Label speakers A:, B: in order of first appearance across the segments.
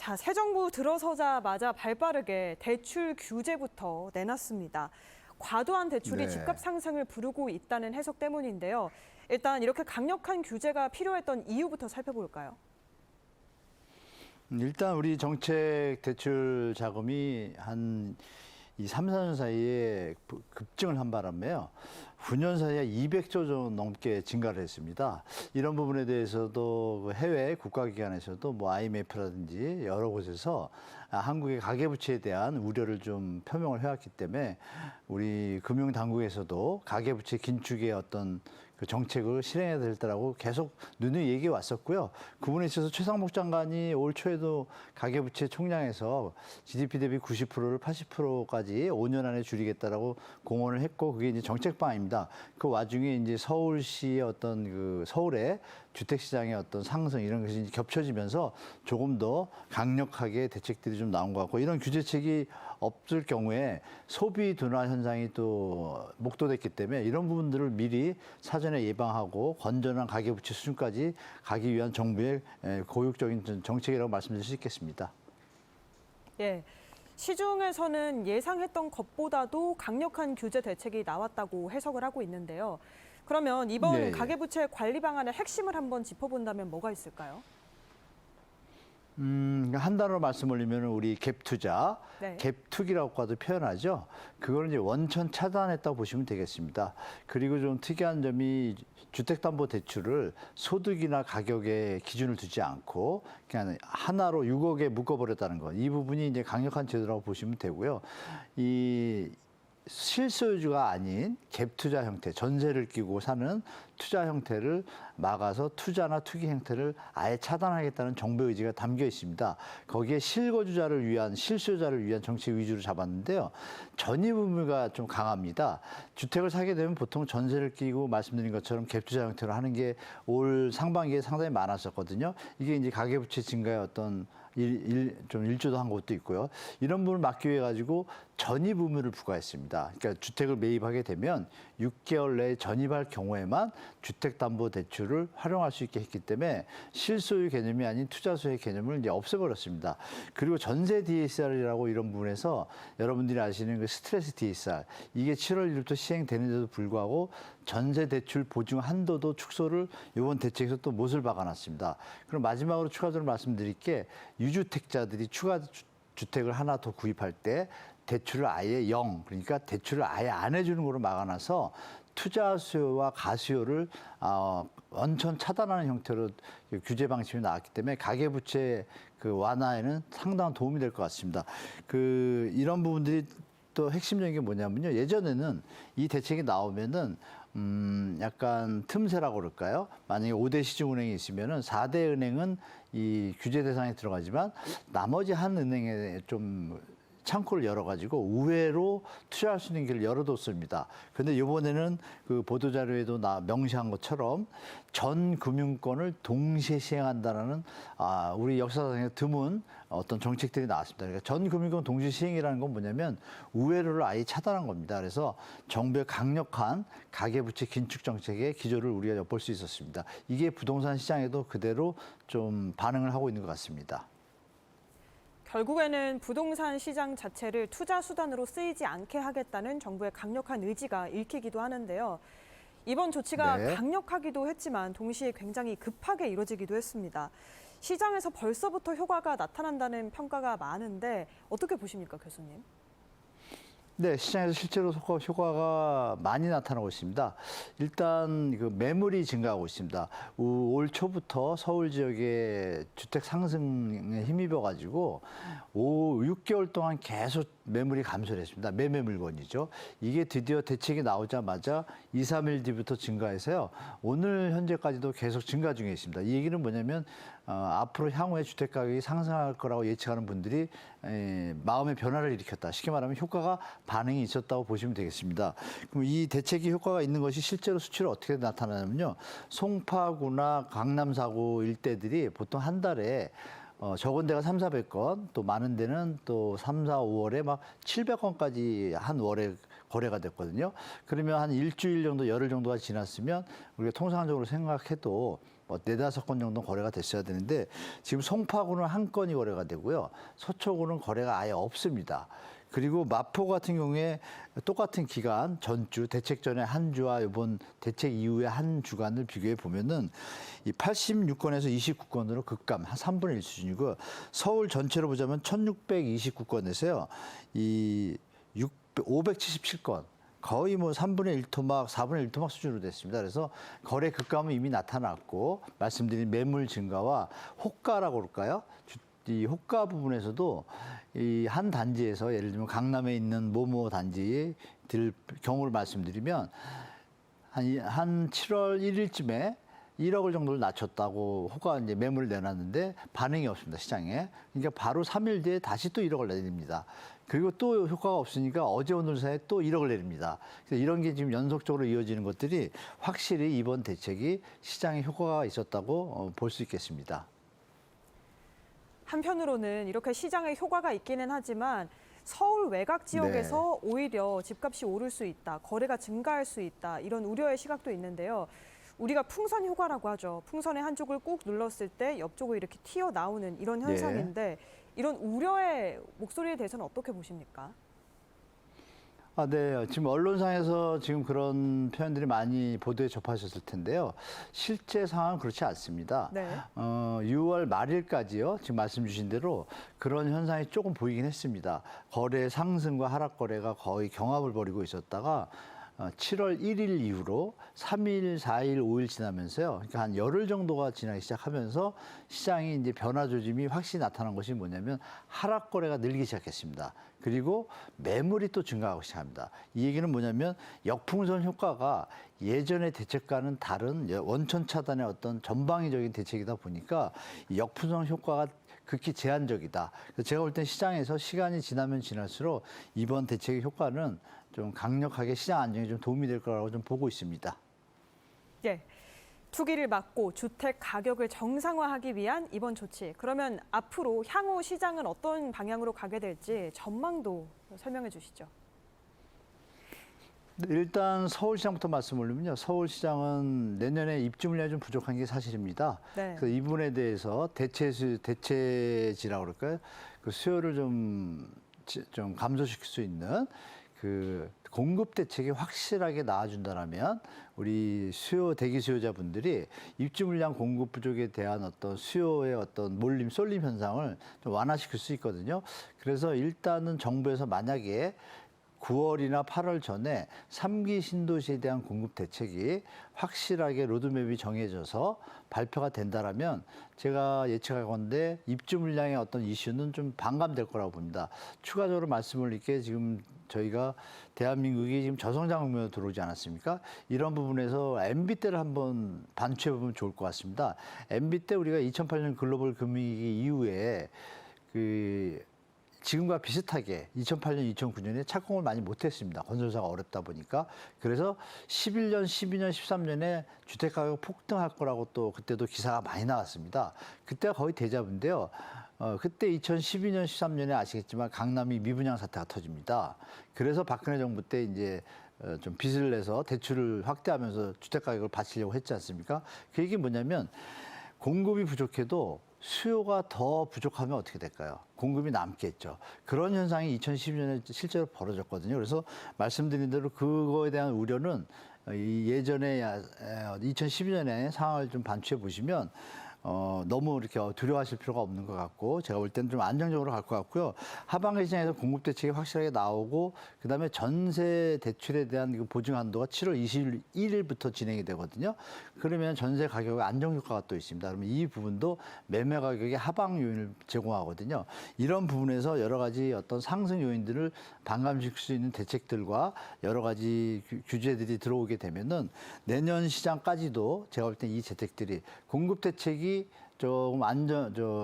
A: 자, 새 정부 들어서자마자 발빠르게 대출 규제부터 내놨습니다. 과도한 대출이
B: 네.
A: 집값 상승을 부르고 있다는 해석 때문인데요. 일단 이렇게 강력한 규제가 필요했던 이유부터 살펴볼까요?
B: 일단 우리 정책 대출 자금이 한 3, 4년 사이에 급증을 한 바람에요. 9년 사이에 200조 좀 넘게 증가를 했습니다. 이런 부분에 대해서도 해외 국가기관에서도 뭐 IMF라든지 여러 곳에서 한국의 가계부채에 대한 우려를 좀 표명을 해왔기 때문에 우리 금융당국에서도 가계부채 긴축의 어떤 그 정책을 실행해야 될 때라고 계속 누누이 얘기해 왔었고요. 그 부분에 있어서 최상목 장관이 올 초에도 가계부채 총량에서 GDP 대비 90%를 80%까지 5년 안에 줄이겠다라고 공언을 했고 그게 이제 정책 방안입니다. 그 와중에 이제 서울시의 어떤 그 서울의 주택시장의 어떤 상승 이런 것이 겹쳐지면서 조금 더 강력하게 대책들이 좀 나온 것 같고 이런 규제책이 없을 경우에 소비 둔화 현상이 또 목도됐기 때문에 이런 부분들을 미리 사전에 예방하고 건전한 가계부채 수준까지 가기 위한 정부의 고육적인 정책이라고 말씀드릴 수 있겠습니다.
A: 예. 시중에서는 예상했던 것보다도 강력한 규제 대책이 나왔다고 해석을 하고 있는데요. 그러면 이번
B: 네.
A: 가계부채 관리 방안의 핵심을 한번 짚어본다면 뭐가 있을까요?
B: 한 단어로 말씀 올리면 우리 갭 투자,
A: 네.
B: 갭 투기라고도 표현하죠. 그걸 이제 원천 차단했다고 보시면 되겠습니다. 그리고 좀 특이한 점이 주택담보대출을 소득이나 가격에 기준을 두지 않고 그냥 하나로 6억에 묶어버렸다는 것. 이 부분이 이제 강력한 제도라고 보시면 되고요. 이 실소유주가 아닌 갭 투자 형태, 전세를 끼고 사는 투자 형태를 막아서 투자나 투기 형태를 아예 차단하겠다는 정부의 의지가 담겨 있습니다. 거기에 실거주자를 위한, 실수요자를 위한 정책 위주로 잡았는데요. 전입 의무가 좀 강합니다. 주택을 사게 되면 보통 전세를 끼고 말씀드린 것처럼 갭 투자 형태로 하는 게 올 상반기에 상당히 많았었거든요. 이게 이제 가계부채 증가의 어떤 좀 일조도 한 것도 있고요. 이런 부분을 막기 위해 가지고 전입 의무를 부과했습니다. 그러니까 주택을 매입하게 되면 6개월 내에 전입할 경우에만 주택담보대출을 활용할 수 있게 했기 때문에 실소유 개념이 아닌 투자소의 개념을 이제 없애버렸습니다. 그리고 전세 DSR이라고 이런 부분에서 여러분들이 아시는 그 스트레스 DSR 이게 7월 1일부터 시행되는데도 불구하고 전세 대출 보증 한도도 축소를 이번 대책에서 또 못을 박아놨습니다. 그럼 마지막으로 추가적으로 말씀드릴 게 유주택자들이 추가 주택을 하나 더 구입할 때 대출을 아예 0, 그러니까 대출을 아예 안 해주는 거로 막아놔서 투자 수요와 가수요를 원천 차단하는 형태로 규제 방침이 나왔기 때문에 가계부채 그 완화에는 상당한 도움이 될 것 같습니다. 이런 부분들이 또 핵심적인 게 뭐냐면요. 예전에는 이 대책이 나오면은 약간 틈새라고 그럴까요? 만약에 5대 시중은행이 있으면은 4대 은행은 이 규제 대상에 들어가지만 나머지 한 은행에 좀 창구를 열어가지고 우회로 투자할 수 있는 길을 열어뒀습니다. 그런데 이번에는 그 보도자료에도 명시한 것처럼 전 금융권을 동시에 시행한다는 우리 역사상에 드문 어떤 정책들이 나왔습니다. 그러니까 전 금융권 동시 시행이라는 건 뭐냐면 우회로를 아예 차단한 겁니다. 그래서 정부의 강력한 가계부채 긴축 정책의 기조를 우리가 엿볼 수 있었습니다. 이게 부동산 시장에도 그대로 좀 반응을 하고 있는 것 같습니다.
A: 결국에는 부동산 시장 자체를 투자 수단으로 쓰이지 않게 하겠다는 정부의 강력한 의지가 읽히기도 하는데요. 이번 조치가
B: 네.
A: 강력하기도 했지만 동시에 굉장히 급하게 이루어지기도 했습니다. 시장에서 벌써부터 효과가 나타난다는 평가가 많은데 어떻게 보십니까, 교수님?
B: 네, 시장에서 실제로 효과가 많이 나타나고 있습니다. 일단 그 매물이 증가하고 있습니다. 올 초부터 서울 지역의 주택 상승에 힘입어 가지고 6개월 동안 계속 매물이 감소를 했습니다. 매매 물건이죠. 이게 드디어 대책이 나오자마자 2, 3일 뒤부터 증가해서요. 오늘 현재까지도 계속 증가 중에 있습니다. 이 얘기는 뭐냐면 앞으로 향후에 주택 가격이 상승할 거라고 예측하는 분들이 마음의 변화를 일으켰다. 쉽게 말하면 효과가 반응이 있었다고 보시면 되겠습니다. 그럼 이 대책이 효과가 있는 것이 실제로 수치로 어떻게 나타나냐면요. 송파구나 강남 4구 일대들이 보통 한 달에 적은 데가 3, 400건, 또 많은 데는 또 3, 4, 5월에 막 700건까지 한 월에 거래가 됐거든요. 그러면 한 일주일 정도, 열흘 정도가 지났으면 우리가 통상적으로 생각해도 뭐 4-5건 정도 거래가 됐어야 되는데 지금 송파구는 1건이 거래가 되고요. 서초구는 거래가 아예 없습니다. 그리고 마포 같은 경우에 똑같은 기간 전주 대책 전에 한 주와 이번 대책 이후의 한 주간을 비교해 보면은 이 86건에서 29건으로 급감 한 3분의 1 수준이고 서울 전체로 보자면 1629건에서요. 이 577건 거의 뭐 3분의 1토막, 4분의 1토막 수준으로 됐습니다. 그래서 거래 급감은 이미 나타났고 말씀드린 매물 증가와 호가라고 그럴까요? 이 호가 부분에서도 이 한 단지에서 예를 들면 강남에 있는 모모 단지 들 경우를 말씀드리면 한 7월 1일쯤에 1억을 정도를 낮췄다고 호가 이제 매물을 내놨는데 반응이 없습니다, 시장에. 그러니까 바로 3일 뒤에 다시 또 1억을 내립니다. 그리고 또 효과가 없으니까 어제 오늘 사이에 또 1억을 내립니다. 그래서 이런 게 지금 연속적으로 이어지는 것들이 확실히 이번 대책이 시장에 효과가 있었다고 볼 수 있겠습니다.
A: 한편으로는 이렇게 시장에 효과가 있기는 하지만 서울 외곽 지역에서 오히려 집값이 오를 수 있다, 거래가 증가할 수 있다 이런 우려의 시각도 있는데요. 우리가 풍선 효과라고 하죠. 풍선의 한쪽을 꾹 눌렀을 때 옆쪽으로 이렇게 튀어나오는 이런 현상인데 이런 우려의 목소리에 대해서는 어떻게 보십니까?
B: 네. 지금 언론상에서 지금 그런 표현들이 많이 보도에 접하셨을 텐데요. 실제 상황은 그렇지 않습니다.
A: 네.
B: 6월 말일까지요. 지금 말씀 주신 대로 그런 현상이 조금 보이긴 했습니다. 거래 상승과 하락 거래가 거의 경합을 벌이고 있었다가 7월 1일 이후로 3일, 4일, 5일 지나면서요. 그러니까 한 열흘 정도가 지나기 시작하면서 시장이 이제 변화 조짐이 확실히 나타난 것이 뭐냐면 하락 거래가 늘기 시작했습니다. 그리고 매물이 또 증가하기 시작합니다. 이 얘기는 뭐냐면 역풍선 효과가 예전의 대책과는 다른 원천 차단의 어떤 전방위적인 대책이다 보니까 이 역풍선 효과가 극히 제한적이다. 그래서 제가 볼 땐 시장에서 시간이 지나면 지날수록 이번 대책의 효과는 좀 강력하게 시장 안정에 좀 도움이 될 거라고 좀 보고 있습니다.
A: 예. 투기를 막고 주택 가격을 정상화하기 위한 이번 조치. 그러면 앞으로 향후 시장은 어떤 방향으로 가게 될지 전망도 설명해 주시죠.
B: 일단 서울시장부터 말씀을 드리면요. 서울시장은 내년에 입주 물량이 좀 부족한 게 사실입니다.
A: 네.
B: 그래서 이 부분에 대해서 대체지라고 그럴까요? 그 수요를 좀 감소시킬 수 있는 그 공급 대책이 확실하게 나와준다면 우리 대기 수요자분들이 입주 물량 공급 부족에 대한 어떤 수요의 어떤 몰림, 쏠림 현상을 좀 완화시킬 수 있거든요. 그래서 일단은 정부에서 만약에 9월이나 8월 전에 3기 신도시에 대한 공급 대책이 확실하게 로드맵이 정해져서 발표가 된다라면 제가 예측하건대 입주 물량의 어떤 이슈는 좀 반감될 거라고 봅니다. 추가적으로 말씀을 이렇게 지금 저희가 대한민국이 지금 저성장 국면으로 들어오지 않았습니까? 이런 부분에서 MB 때를 한번 반추해 보면 좋을 것 같습니다. MB 때 우리가 2008년 글로벌 금융위기 이후에 지금과 비슷하게 2008년, 2009년에 착공을 많이 못했습니다. 건설사가 어렵다 보니까. 그래서 11년, 12년, 13년에 주택가격 폭등할 거라고 또 그때도 기사가 많이 나왔습니다. 그때가 거의 대자부인데요. 그때 2012년, 13년에 아시겠지만 강남이 미분양 사태가 터집니다. 그래서 박근혜 정부 때 이제 좀 빚을 내서 대출을 확대하면서 주택가격을 받치려고 했지 않습니까? 그 얘기 뭐냐면 공급이 부족해도 수요가 더 부족하면 어떻게 될까요? 공급이 남겠죠. 그런 현상이 2012년에 실제로 벌어졌거든요. 그래서 말씀드린 대로 그거에 대한 우려는 예전에 2012년에 상황을 좀 반추해 보시면 너무 이렇게 두려워하실 필요가 없는 것 같고 제가 볼 때는 좀 안정적으로 갈 것 같고요. 하반기 시장에서 공급 대책이 확실하게 나오고 그다음에 전세 대출에 대한 보증 한도가 7월 21일부터 진행이 되거든요. 그러면 전세 가격의 안정 효과가 또 있습니다. 그러면 이 부분도 매매 가격의 하방 요인을 제공하거든요. 이런 부분에서 여러 가지 어떤 상승 요인들을 반감시킬 수 있는 대책들과 여러 가지 규제들이 들어오게 되면은 내년 시장까지도 제가 볼 때 이 대책들이 공급 대책이 조금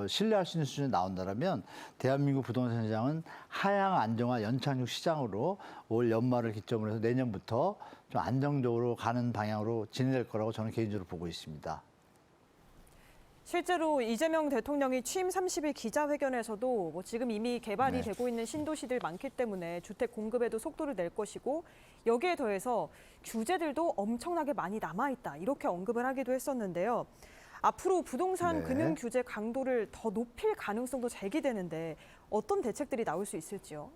B: 신뢰할 수 있는 수준에 나온다면 대한민국 부동산 시장은 하향 안정화 연착륙 시장으로 올 연말을 기점으로 해서 내년부터 좀 안정적으로 가는 방향으로 진행될 거라고 저는 개인적으로 보고 있습니다.
A: 실제로 이재명 대통령이 취임 30일 기자회견에서도 지금 이미 개발이 되고 있는 신도시들 많기 때문에 주택 공급에도 속도를 낼 것이고 여기에 더해서 규제들도 엄청나게 많이 남아있다 이렇게 언급을 하기도 했었는데요. 앞으로 부동산
B: 네.
A: 금융 규제 강도를 더 높일 가능성도 제기되는데 어떤 대책들이 나올 수 있을지요?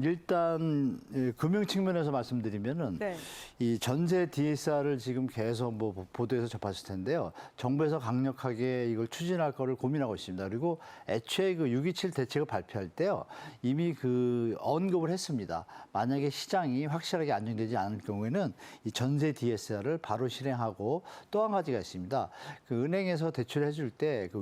B: 일단 금융 측면에서 말씀드리면은
A: 네.
B: 이 전세 DSR을 지금 계속 뭐 보도에서 접하실 텐데요. 정부에서 강력하게 이걸 추진할 거를 고민하고 있습니다. 그리고 애초에 그 6.27 대책을 발표할 때요. 이미 그 언급을 했습니다. 만약에 시장이 확실하게 안정되지 않을 경우에는 이 전세 DSR을 바로 실행하고 또 한 가지가 있습니다. 그 은행에서 대출해 줄 때 그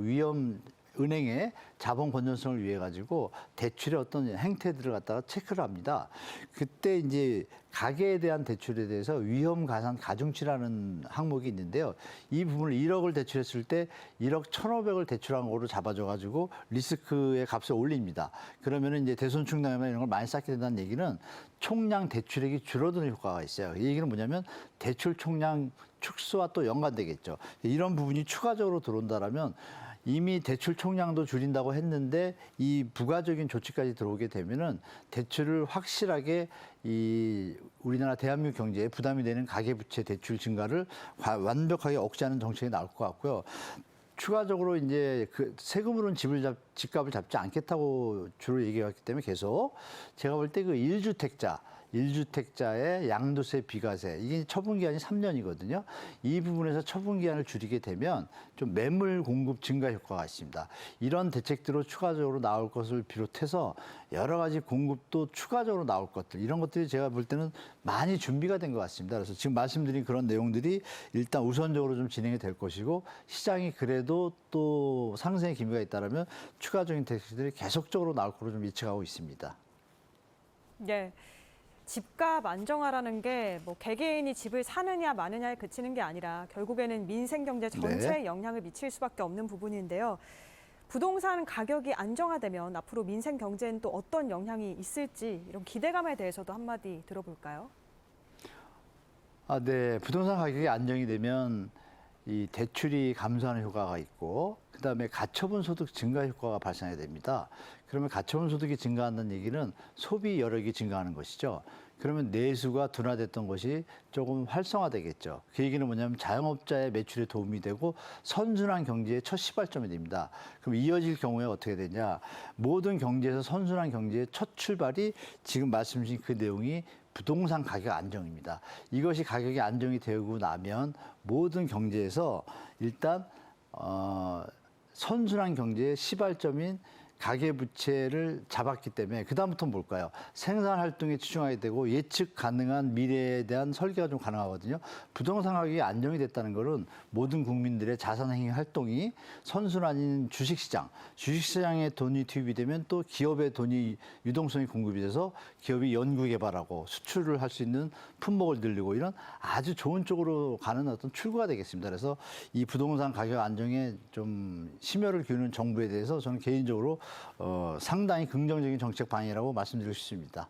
B: 은행의 자본 건전성을 위해 가지고 대출의 어떤 행태들을 갖다가 체크를 합니다. 그때 이제 가계에 대한 대출에 대해서 위험 가산 가중치라는 항목이 있는데요. 이 부분을 1억을 대출했을 때 1억 1,500을 대출한 거로 잡아줘 가지고 리스크의 값을 올립니다. 그러면은 이제 대손 충당이나 이런 걸 많이 쌓게 된다는 얘기는 총량 대출액이 줄어드는 효과가 있어요. 이 얘기는 뭐냐면 대출 총량 축소와 또 연관되겠죠. 이런 부분이 추가적으로 들어온다라면 이미 대출 총량도 줄인다고 했는데 이 부가적인 조치까지 들어오게 되면은 대출을 확실하게 이 우리나라 대한민국 경제에 부담이 되는 가계부채 대출 증가를 완벽하게 억제하는 정책이 나올 것 같고요. 추가적으로 이제 그 세금으로는 집값을 잡지 않겠다고 주로 얘기해왔기 때문에 계속 제가 볼 때 그 1주택자의 양도세, 비과세 이게 처분 기한이 3년이거든요. 이 부분에서 처분 기한을 줄이게 되면 좀 매물 공급 증가 효과가 있습니다. 이런 대책들로 추가적으로 나올 것을 비롯해서 여러 가지 공급도 추가적으로 나올 것들 이런 것들이 제가 볼 때는 많이 준비가 된 것 같습니다. 그래서 지금 말씀드린 그런 내용들이 일단 우선적으로 좀 진행이 될 것이고 시장이 그래도 또 상승의 기미가 있다면 추가적인 대책들이 계속적으로 나올 것으로 좀 예측하고 있습니다.
A: 네. 집값 안정화라는 게 뭐 개개인이 집을 사느냐 마느냐에 그치는 게 아니라 결국에는 민생 경제 전체에
B: 네.
A: 영향을 미칠 수밖에 없는 부분인데요. 부동산 가격이 안정화되면 앞으로 민생 경제엔 또 어떤 영향이 있을지 이런 기대감에 대해서도 한마디 들어볼까요?
B: 네. 부동산 가격이 안정이 되면 이 대출이 감소하는 효과가 있고 그다음에 가처분 소득 증가 효과가 발생하게 됩니다. 그러면 가처분 소득이 증가한다는 얘기는 소비 여력이 증가하는 것이죠. 그러면 내수가 둔화됐던 것이 조금 활성화되겠죠. 그 얘기는 뭐냐면 자영업자의 매출에 도움이 되고 선순환 경제의 첫 시발점이 됩니다. 그럼 이어질 경우에 어떻게 되냐? 모든 경제에서 선순환 경제의 첫 출발이 지금 말씀 주신 그 내용이 부동산 가격 안정입니다. 이것이 가격이 안정이 되고 나면 모든 경제에서 일단 선순환 경제의 시발점인 가계부채를 잡았기 때문에 그다음부터는 뭘까요? 생산 활동에 집중하게 되고 예측 가능한 미래에 대한 설계가 좀 가능하거든요. 부동산 가격이 안정이 됐다는 것은 모든 국민들의 자산행위 활동이 선순환인 주식시장에 돈이 투입이 되면 또 기업의 돈이 유동성이 공급이 돼서 기업이 연구개발하고 수출을 할 수 있는 품목을 늘리고 이런 아주 좋은 쪽으로 가는 어떤 출구가 되겠습니다. 그래서 이 부동산 가격 안정에 좀 심혈을 기울이는 정부에 대해서 저는 개인적으로 상당히 긍정적인 정책 방향이라고 말씀드리고 싶습니다.